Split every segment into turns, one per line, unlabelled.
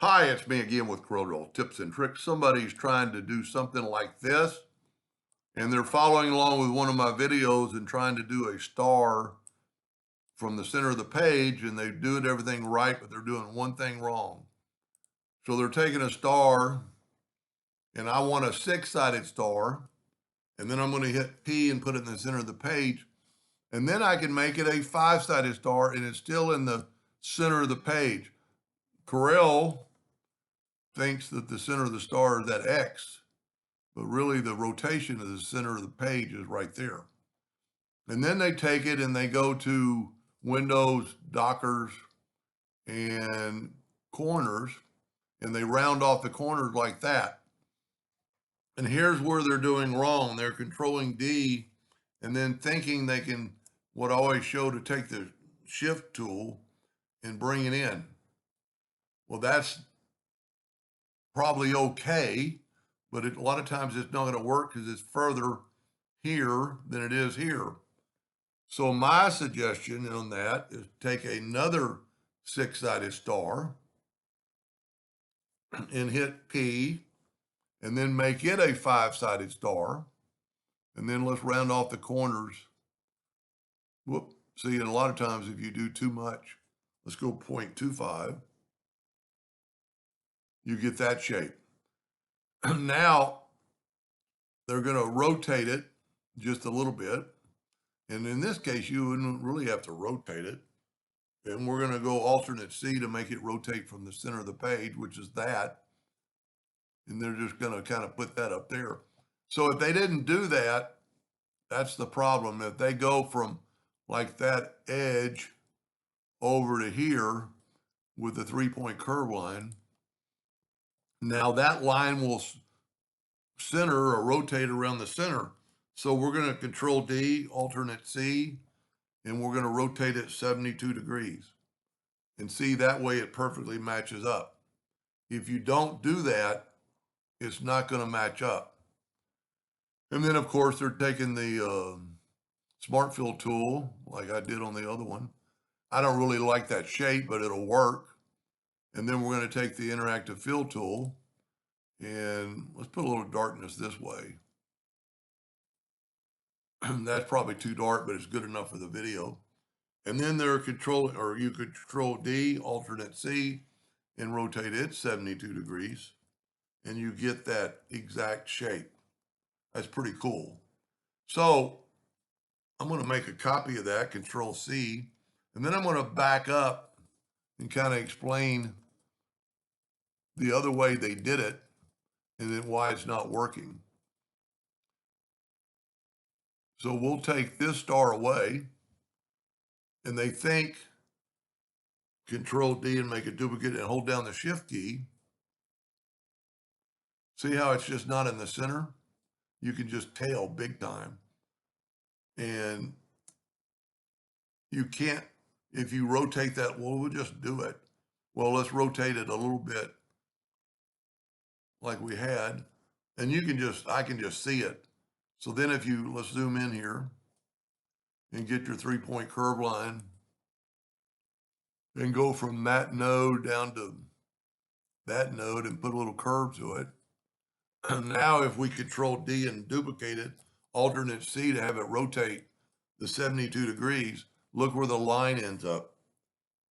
Hi, it's me again with Corel tips and tricks. Somebody's trying to do something like this, and they're following along with one of my videos and trying to do a star from the center of the page, and they do everything right, but they're doing one thing wrong. So they're taking a star, and I want a six-sided star, and then I'm going to hit P and put it in the center of the page, and then I can make it a five-sided star, and it's still in the center of the page. Corel thinks that the center of the star is that X, but really the rotation of the center of the page is right there. And then they take it and they go to windows, dockers, and corners, and they round off the corners like that. And here's where they're doing wrong. They're controlling D and then thinking they can, what I always show, to take the shift tool and bring it in. Well, that's probably okay, but a lot of times it's not going to work because it's further here than it is here. So my suggestion on that is take another six-sided star and hit P, and then make it a five-sided star. And then let's round off the corners. Whoop. See, and a lot of times if you do too much, let's go 0.25, you get that shape. Now they're going to rotate it just a little bit. And in this case, you wouldn't really have to rotate it. And we're going to go alternate C to make it rotate from the center of the page, which is that. And they're just going to kind of put that up there. So if they didn't do that, that's the problem. If they go from like that edge over to here with the 3-point curve line, now that line will center or rotate around the center. So we're going to control D, alternate C, and we're going to rotate it 72 degrees. And see, that way it perfectly matches up. If you don't do that, it's not going to match up. And then, of course, they're taking the Smart Fill tool, like I did on the other one. I don't really like that shape, but it'll work. And then we're going to take the Interactive Fill tool, and let's put a little darkness this way. That's probably too dark, but it's good enough for the video. And then they're controlling, or you could control D, alternate C, and rotate it 72 degrees, and you get that exact shape. That's pretty cool. So I'm going to make a copy of that, control C, and then I'm going to back up and kind of explain the other way they did it and then why it's not working. So we'll take this star away, and they think control D and make a duplicate and hold down the shift key. See how it's just not in the center? You can just tail big time. And you can't, if you rotate that, well, we'll just do it. Well, let's rotate it a little bit like we had, and you can just, I can just see it. So then if you, let's zoom in here and get your 3-point curve line and go from that node down to that node and put a little curve to it. Now, if we control D and duplicate it, alternate C to have it rotate the 72 degrees, look where the line ends up,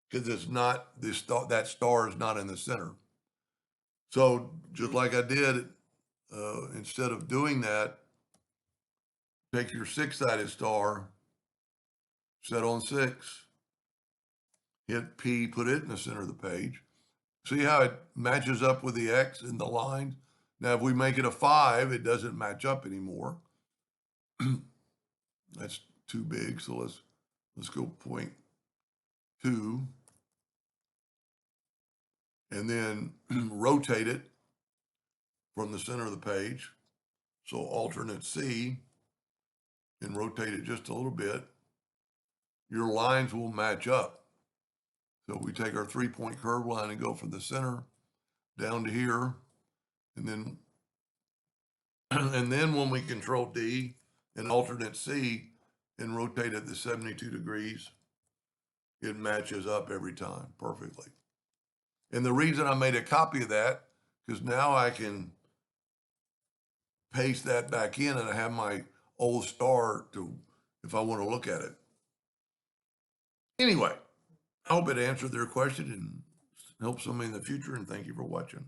because it's not, this star, that star is not in the center. So just like I did, instead of doing that, take your six-sided star, set on 6, hit P, put it in the center of the page. See how it matches up with the X and the lines? Now, if we make it a 5, it doesn't match up anymore. That's too big, so let's go 0.2, and then rotate it from the center of the page. So alternate C and rotate it just a little bit. Your lines will match up. So we take our 3-point curve line and go from the center down to here, and then and then when we control D and alternate C and rotate it to 72 degrees, it matches up every time perfectly. And the reason I made a copy of that, because now I can paste that back in and I have my old star to, if I want to look at it. Anyway, I hope it answered their question and helped somebody in the future, and thank you for watching.